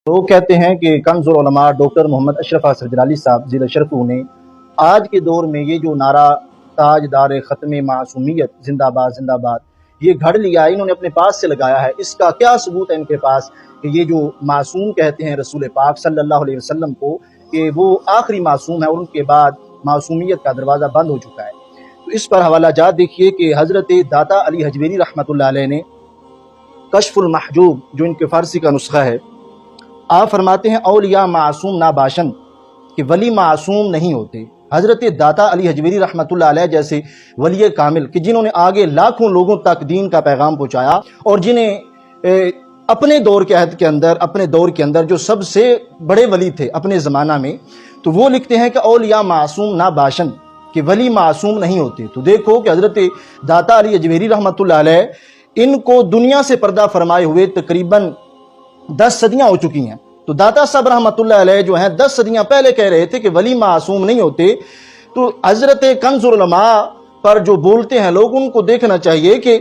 تو کہتے ہیں کہ کنز العلماء ڈاکٹر محمد اشرف حسن جلالی صاحب ذیل شرف نے آج کے دور میں یہ جو نعرہ تاجدار ختم معصومیت زندہ باد یہ گھڑ لیا ہے، انہوں نے اپنے پاس سے لگایا ہے۔ اس کا کیا ثبوت ہے ان کے پاس کہ یہ جو معصوم کہتے ہیں رسول پاک صلی اللہ علیہ وسلم کو کہ وہ آخری معصوم ہے اور ان کے بعد معصومیت کا دروازہ بند ہو چکا ہے؟ تو اس پر حوالہ جات دیکھیے کہ حضرت داتا علی حجویری رحمۃ اللہ علیہ نے کشف المحجوب جو ان کے فارسی کا نسخہ ہے، آپ فرماتے ہیں اولیاء معصوم نہ باشن، کہ ولی معصوم نہیں ہوتے۔ حضرت داتا علی حجویری رحمۃ اللہ علیہ جیسے ولی کامل کہ جنہوں نے آگے لاکھوں لوگوں تک دین کا پیغام پہنچایا اور جنہیں اپنے دور کے عہد کے اندر اپنے دور کے اندر جو سب سے بڑے ولی تھے اپنے زمانہ میں، تو وہ لکھتے ہیں کہ اولیاء معصوم نہ باشن، کہ ولی معصوم نہیں ہوتے۔ تو دیکھو کہ حضرت داتا علی حجویری رحمۃ اللہ علیہ ان کو دنیا سے پردہ فرمائے ہوئے تقریباً 10 صدیاں ہو چکی ہیں۔ تو داتا صاحب رحمۃ اللہ علیہ جو ہیں 10 صدیاں پہلے کہہ رہے تھے کہ ولی معصوم نہیں ہوتے۔ تو حضرت کنز العلماء پر جو بولتے ہیں لوگ، ان کو دیکھنا چاہیے کہ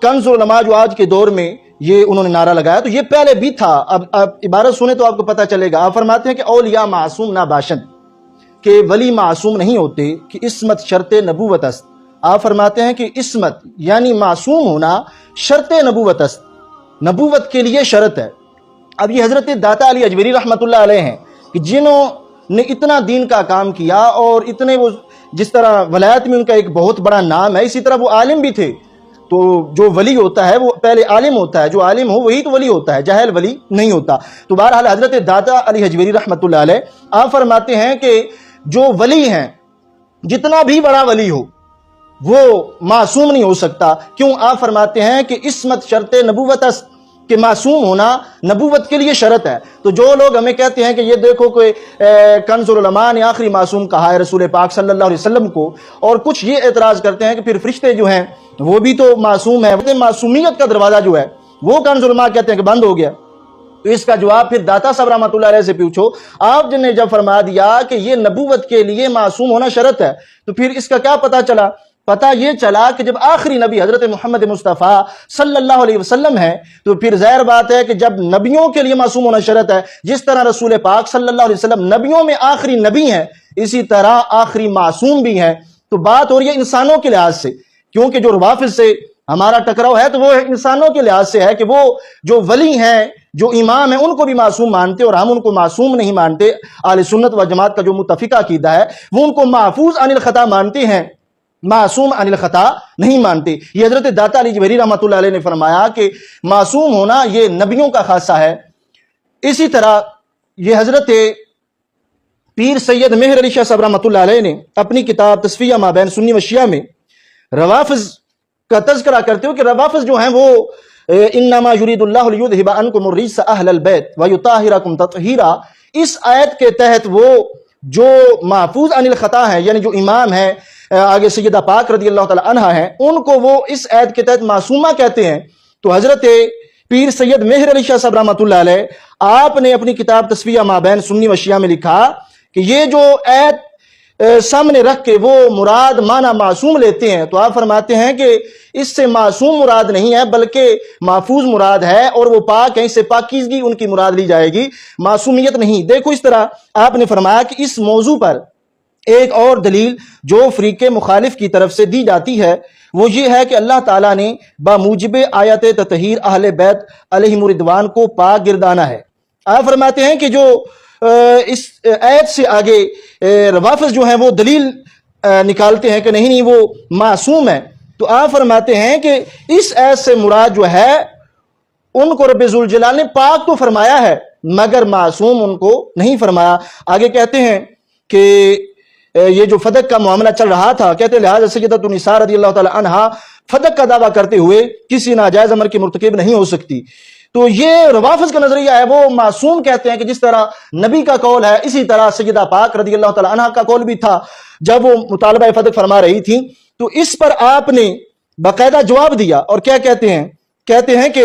کنز العلماء جو آج کے دور میں یہ انہوں نے نعرہ لگایا تو یہ پہلے بھی تھا۔ اب عبارت سنیں تو آپ کو پتہ چلے گا۔ آپ فرماتے ہیں کہ اولیاء معصوم نہ باشن، کہ ولی معصوم نہیں ہوتے، کہ عصمت شرط نبوت است۔ آپ فرماتے ہیں کہ عصمت یعنی معصوم ہونا شرط نبوت است، نبوت کے لیے شرط ہے۔ اب یہ حضرت داتا علی حجویری رحمۃ اللہ علیہ ہیں کہ جنہوں نے اتنا دین کا کام کیا اور اتنے وہ جس طرح ولایت میں ان کا ایک بہت بڑا نام ہے، اسی طرح وہ عالم بھی تھے۔ تو جو ولی ہوتا ہے وہ پہلے عالم ہوتا ہے، جو عالم ہو وہی تو ولی ہوتا ہے، جاہل ولی نہیں ہوتا۔ تو بہرحال حضرت داتا علی حجویری رحمۃ اللہ علیہ آپ فرماتے ہیں کہ جو ولی ہیں جتنا بھی بڑا ولی ہو وہ معصوم نہیں ہو سکتا۔ کیوں؟ آپ فرماتے ہیں کہ عصمت شرط نبوت است، کہ معصوم ہونا نبوت کے لیے شرط ہے۔ تو جو لوگ ہمیں کہتے ہیں کہ یہ دیکھو کہ کنز العلماء نے آخری معصوم کہا ہے رسول پاک صلی اللہ علیہ وسلم کو، اور کچھ یہ اعتراض کرتے ہیں کہ پھر فرشتے جو ہیں وہ بھی تو معصوم ہیں، معصومیت کا دروازہ جو ہے وہ کنز العلماء کہتے ہیں کہ بند ہو گیا۔ تو اس کا جواب پھر داتا صاحب رحمۃ اللہ علیہ سے پوچھو۔ آپ جن نے جب فرما دیا کہ یہ نبوت کے لیے معصوم ہونا شرط ہے، تو پھر اس کا کیا پتہ چلا؟ پتہ یہ چلا کہ جب آخری نبی حضرت محمد مصطفیٰ صلی اللہ علیہ وسلم ہے، تو پھر ظاہر بات ہے کہ جب نبیوں کے لیے معصوم ہونا شرط ہے، جس طرح رسول پاک صلی اللہ علیہ وسلم نبیوں میں آخری نبی ہیں، اسی طرح آخری معصوم بھی ہیں۔ تو بات ہو رہی ہے انسانوں کے لحاظ سے، کیونکہ جو روافض سے ہمارا ٹکراؤ ہے تو وہ انسانوں کے لحاظ سے ہے کہ وہ جو ولی ہیں جو امام ہیں ان کو بھی معصوم مانتے اور ہم ان کو معصوم نہیں مانتے۔ اہل سنت و جماعت کا جو متفقہ عقیدہ ہے وہ ان کو محفوظ عن الخطا مانتے ہیں، معصوم عن الخطا نہیں مانتے۔ یہ حضرت داتا علی حجویری رحمۃ اللہ علیہ نے فرمایا کہ معصوم ہونا یہ نبیوں کا خاصہ ہے۔ اسی طرح یہ حضرت پیر سید مہر علی شاہ صاحب رحمۃ اللہ علیہ نے اپنی کتاب تصفیہ ما بین سنی و شیعہ میں روافض کا تذکرہ کرتے ہو کہ روافض جو ہیں وہ انما یرید اللہ لیذھب عنکم الرجس اہل البیت ویطہرکم تطہیرا، اس آیت کے تحت وہ جو محفوظ عن الخطا ہے یعنی جو امام ہے آگے سیدہ پاک رضی اللہ تعالی عنہا ہیں، ان کو وہ اس آیت کے تحت معصومہ کہتے ہیں۔ تو حضرت پیر سید مہر علی شاہ صاحب رحمۃ اللہ علیہ آپ نے اپنی کتاب تصفیہ ما بین سنی و شیعہ میں لکھا کہ یہ جو آیت سامنے رکھ کے وہ مراد معنی معصوم لیتے ہیں، تو آپ فرماتے ہیں کہ اس سے معصوم مراد نہیں ہے بلکہ محفوظ مراد ہے، اور وہ پاک ہیں، اس سے پاکیزگی ان کی مراد لی جائے گی، معصومیت نہیں۔ دیکھو اس طرح آپ نے فرمایا کہ اس موضوع پر ایک اور دلیل جو فریق مخالف کی طرف سے دی جاتی ہے وہ یہ ہے کہ اللہ تعالیٰ نے بموجب آیت تطہیر اہل بیت علیہم رضوان کو پاک گردانا ہے۔ آپ فرماتے ہیں کہ جو اس آیت سے آگے روافض جو ہیں وہ دلیل نکالتے ہیں کہ نہیں وہ معصوم ہے، تو آپ فرماتے ہیں کہ اس آیت سے مراد جو ہے ان کو رب ذوالجلال نے پاک تو فرمایا ہے مگر معصوم ان کو نہیں فرمایا۔ آگے کہتے ہیں کہ یہ جو فدق کا معاملہ چل رہا تھا، کہتے ہیں لہٰذا سیدۃ النساء رضی اللہ تعالی عنہا فدق کا دعویٰ کرتے ہوئے کسی ناجائز امر کی مرتکب نہیں ہو سکتی۔ تو یہ روافض کا نظریہ ہے، وہ معصوم کہتے ہیں کہ جس طرح نبی کا قول ہے اسی طرح سیدہ پاک رضی اللہ تعالی عنہا کا قول بھی تھا جب وہ مطالبہ فدق فرما رہی تھی۔ تو اس پر آپ نے باقاعدہ جواب دیا، اور کیا کہتے ہیں؟ کہتے ہیں کہ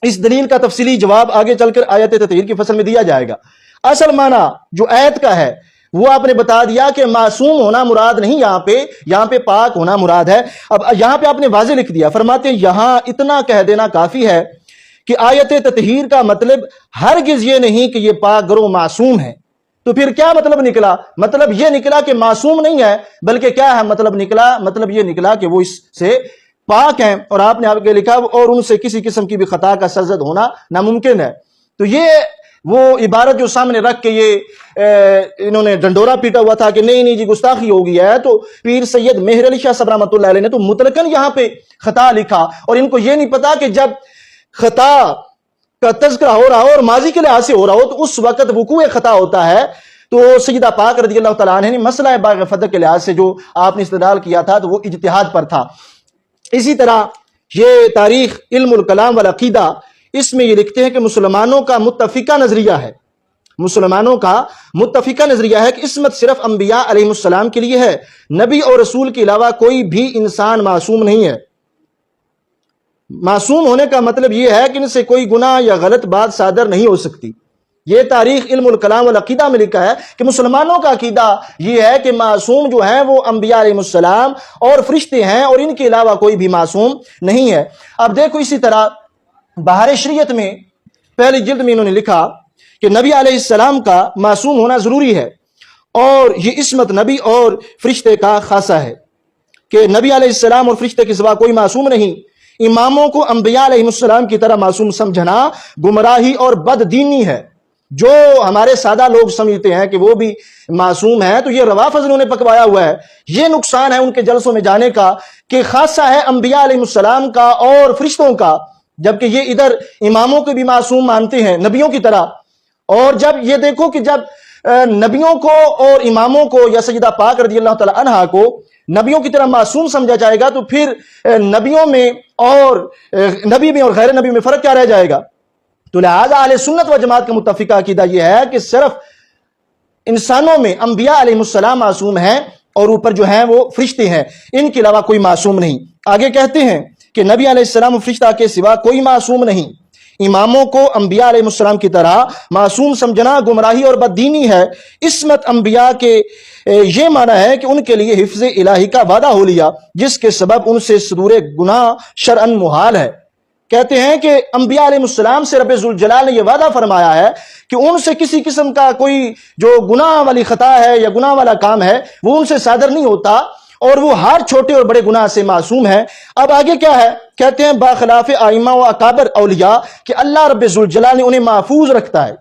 اس دلیل کا تفصیلی جواب آگے چل کر آیت تطہیر کی فصل میں دیا جائے گا۔ اصل معنی جو آیت کا ہے وہ آپ نے بتا دیا کہ معصوم ہونا مراد نہیں، یہاں پہ پاک ہونا مراد ہے۔ اب یہاں پہ آپ نے واضح لکھ دیا، فرماتے ہیں یہاں اتنا کہہ دینا کافی ہے کہ آیت تطہیر کا مطلب ہرگز یہ نہیں کہ یہ پاک گروہ معصوم ہے. تو پھر کیا مطلب نکلا؟ مطلب یہ نکلا کہ معصوم نہیں ہے، بلکہ کیا ہے مطلب یہ نکلا کہ وہ اس سے پاک ہیں. اور آپ نے آگے لکھا اور ان سے کسی قسم کی بھی خطا کا سرزد ہونا ناممکن ہے. تو یہ وہ عبارت جو سامنے رکھ کے یہ انہوں نے ڈنڈورا پیٹا ہوا تھا کہ نہیں جی گستاخی ہو گیا ہے، تو پیر سید مہر علی شاہ صاحب رحمۃ اللہ علیہ نے تو مطلقاً یہاں پہ خطا لکھا. اور ان کو یہ نہیں پتا کہ جب خطا کا تذکرہ ہو رہا ہو اور ماضی کے لحاظ سے ہو رہا ہو تو اس وقت وقوع خطا ہوتا ہے. تو سیدہ پاک رضی اللہ تعالیٰ عنہ نے مسئلہ باغ فتح کے لحاظ سے جو آپ نے استدلال کیا تھا تو وہ اجتہاد پر تھا. اسی طرح یہ تاریخ علم الکلام والعقیدہ، اس میں یہ لکھتے ہیں کہ مسلمانوں کا متفقہ نظریہ ہے کہ عصمت صرف انبیاء علیہ السلام کے لیے ہے، نبی اور رسول کے علاوہ کوئی بھی انسان معصوم نہیں ہے. معصوم ہونے کا مطلب یہ ہے کہ ان سے کوئی گناہ یا غلط بات صادر نہیں ہو سکتی. یہ تاریخ علم الکلام والعقیدہ میں لکھا ہے کہ مسلمانوں کا عقیدہ یہ ہے کہ معصوم جو ہیں وہ انبیاء علیہ السلام اور فرشتے ہیں، اور ان کے علاوہ کوئی بھی معصوم نہیں ہے. اب دیکھو اسی طرح بہار شریعت میں پہلی جلد میں انہوں نے لکھا کہ نبی علیہ السلام کا معصوم ہونا ضروری ہے، اور یہ عصمت نبی اور فرشتے کا خاصہ ہے کہ نبی علیہ السلام اور فرشتے کے سوا کوئی معصوم نہیں. اماموں کو انبیاء علیہ السلام کی طرح معصوم سمجھنا گمراہی اور بد دینی ہے. جو ہمارے سادہ لوگ سمجھتے ہیں کہ وہ بھی معصوم ہیں تو یہ روا فضلوں نے پکوایا ہوا ہے. یہ نقصان ہے ان کے جلسوں میں جانے کا کہ خاصہ ہے انبیاء علیہ السلام کا اور فرشتوں کا، جبکہ یہ ادھر اماموں کو بھی معصوم مانتے ہیں نبیوں کی طرح. اور جب یہ دیکھو کہ جب نبیوں کو اور اماموں کو یا سیدہ پاک رضی اللہ تعالی عنہا کو نبیوں کی طرح معصوم سمجھا جائے گا تو پھر نبیوں میں اور نبی میں اور غیر نبی میں فرق کیا رہ جائے گا؟ تو لہذا اہل سنت و جماعت کا متفقہ عقیدہ یہ ہے کہ صرف انسانوں میں انبیاء علیہ السلام معصوم ہیں اور اوپر جو ہیں وہ فرشتے ہیں، ان کے علاوہ کوئی معصوم نہیں. آگے کہتے ہیں کہ نبی علیہ السلام و فرشتہ کے سوا کوئی معصوم نہیں. اماموں کو انبیاء علیہ السلام کی طرح معصوم سمجھنا گمراہی اور بددینی ہے. عصمت انبیاء کے یہ معنی ہے کہ ان کے لیے حفظ الہی کا وعدہ ہو لیا جس کے سبب ان سے صدور گناہ شرعاً محال ہے. کہتے ہیں کہ انبیاء علیہ السلام سے رب ذوالجلال نے یہ وعدہ فرمایا ہے کہ ان سے کسی قسم کا کوئی جو گناہ والی خطا ہے یا گناہ والا کام ہے وہ ان سے صادر نہیں ہوتا، اور وہ ہر چھوٹے اور بڑے گناہ سے معصوم ہیں. اب آگے کیا ہے؟ کہتے ہیں باخلاف ائمہ و اکابر اولیاء کہ اللہ رب ذوالجلال نے انہیں محفوظ رکھتا ہے.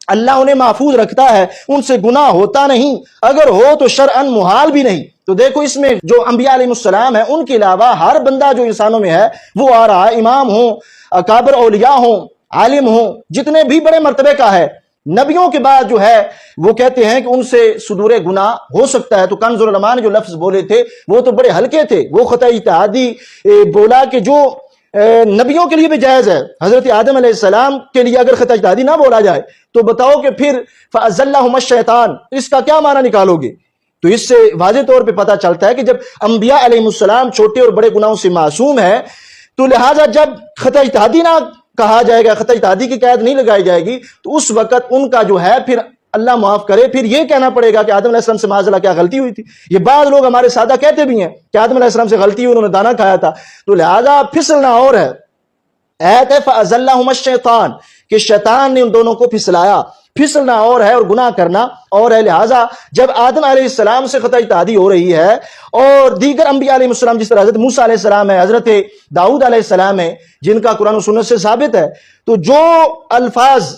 اللہ انہیں محفوظ رکھتا ہے، ان سے گناہ ہوتا نہیں، اگر ہو تو شرعاً محال بھی نہیں. تو دیکھو اس میں جو انبیاء علیہ السلام ہیں ان کے علاوہ ہر بندہ جو انسانوں میں ہے وہ آ رہا ہے، امام ہوں، اکابر اولیاء ہوں، عالم ہوں، جتنے بھی بڑے مرتبے کا ہے. نبیوں کے بعد جو ہے وہ کہتے ہیں کہ ان سے صدور گناہ ہو سکتا ہے. تو کنز العلماء نے جو لفظ بولے تھے وہ تو بڑے ہلکے تھے، وہ خطا اجتہادی بولا کہ جو نبیوں کے لیے بھی جائز ہے. حضرت آدم علیہ السلام کے لیے اگر خطا اجتہادی نہ بولا جائے تو بتاؤ کہ پھر فَأَزَلَّهُمَ الشَّيْطَانُ اس کا کیا معنی نکالو گے؟ تو اس سے واضح طور پہ پتہ چلتا ہے کہ جب انبیاء علیہ السلام چھوٹے اور بڑے گناہوں سے معصوم ہے تو لہٰذا جب خطا اجتہادی نہ کہا جائے گا، خطا اجتہادی کی قید نہیں لگائی جائے گی تو اس وقت ان کا جو ہے پھر اللہ معاف کرے پھر یہ کہنا پڑے گا کہ آدم علیہ السلام سے معاذ اللہ کیا غلطی ہوئی تھی. یہ بعض لوگ ہمارے سادہ کہتے بھی ہیں کہ آدم علیہ السلام سے غلطی ہوئی، انہوں نے دانا کھایا تھا. تو لہٰذا پھسلنا اور ہے. ایت ہے فَأَزَلَّهُمَ الشَّيْطَانُ کہ شیطان نے ان دونوں کو پھسلایا. پھسلنا اور ہے اور گناہ کرنا اور ہے. لہٰذا جب آدم علیہ السلام سے خطا اجتہادی ہو رہی ہے اور دیگر انبیاء علیہ السلام جس طرح حضرت موسیٰ علیہ السلام ہے، حضرت داؤد علیہ السلام ہے جن کا قرآن و سنت سے ثابت ہے، تو جو الفاظ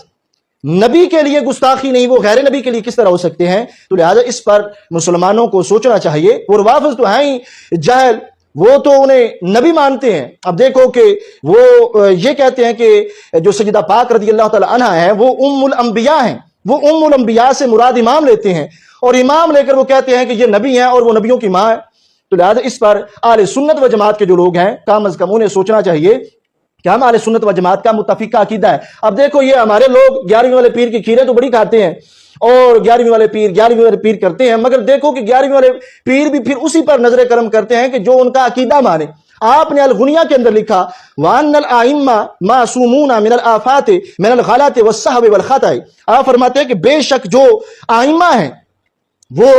نبی کے لیے گستاخی نہیں وہ غیر نبی کے لیے کس طرح ہو سکتے ہیں؟ تو لہٰذا اس پر مسلمانوں کو سوچنا چاہیے. اور وافظ تو ہیں ہی جاہل، وہ تو انہیں نبی مانتے ہیں. اب دیکھو کہ وہ یہ کہتے ہیں کہ جو سیدہ پاک رضی اللہ تعالی عنہا ہیں وہ ام الانبیاء ہیں. وہ ام الانبیاء سے مراد امام لیتے ہیں اور امام لے کر وہ کہتے ہیں کہ یہ نبی ہیں اور وہ نبیوں کی ماں ہے. تو لہٰذا اس پر اہل سنت و جماعت کے جو لوگ ہیں کم از کم انہیں سوچنا چاہیے کہ ہم اہل سنت و جماعت کا متفقہ عقیدہ ہے. اب دیکھو یہ ہمارے لوگ 11ویں والے پیر کی کھیریں تو بڑی کھاتے ہیں اور 11ویں والے پیر کرتے ہیں، مگر دیکھو کہ 11ویں والے پیر بھی پھر اسی پر نظر کرم کرتے ہیں کہ جو ان کا عقیدہ مانے. آپ نے الغنیہ کے اندر لکھا وَأَنَّ الْأَئِمَّةَ مَعْصُومُونَ مِنَ الْآفَاتِ مِنَ الْغَلَطِ وَالسَّهْوِ وَالْخَطَئِ. آپ فرماتے ہیں کہ بے شک جو ائمہ ہیں وہ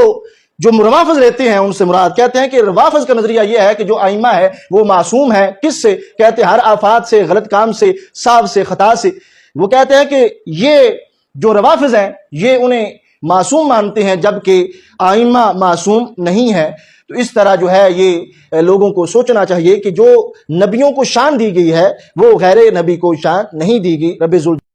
جو روافظ لیتے ہیں ان سے مراد کہتے ہیں کہ روافظ کا نظریہ یہ ہے کہ جو ائمہ ہے وہ معصوم ہے، کس سے؟ کہتے ہیں ہر آفات سے، غلط کام سے، ساو سے، خطا سے۔ وہ کہتے ہیں کہ یہ جو روافظ ہیں یہ انہیں معصوم مانتے ہیں جبکہ ائمہ معصوم نہیں ہے۔ تو اس طرح جو ہے یہ لوگوں کو سوچنا چاہیے کہ جو نبیوں کو شان دی گئی ہے وہ غیر نبی کو شان نہیں دی گئی۔ رب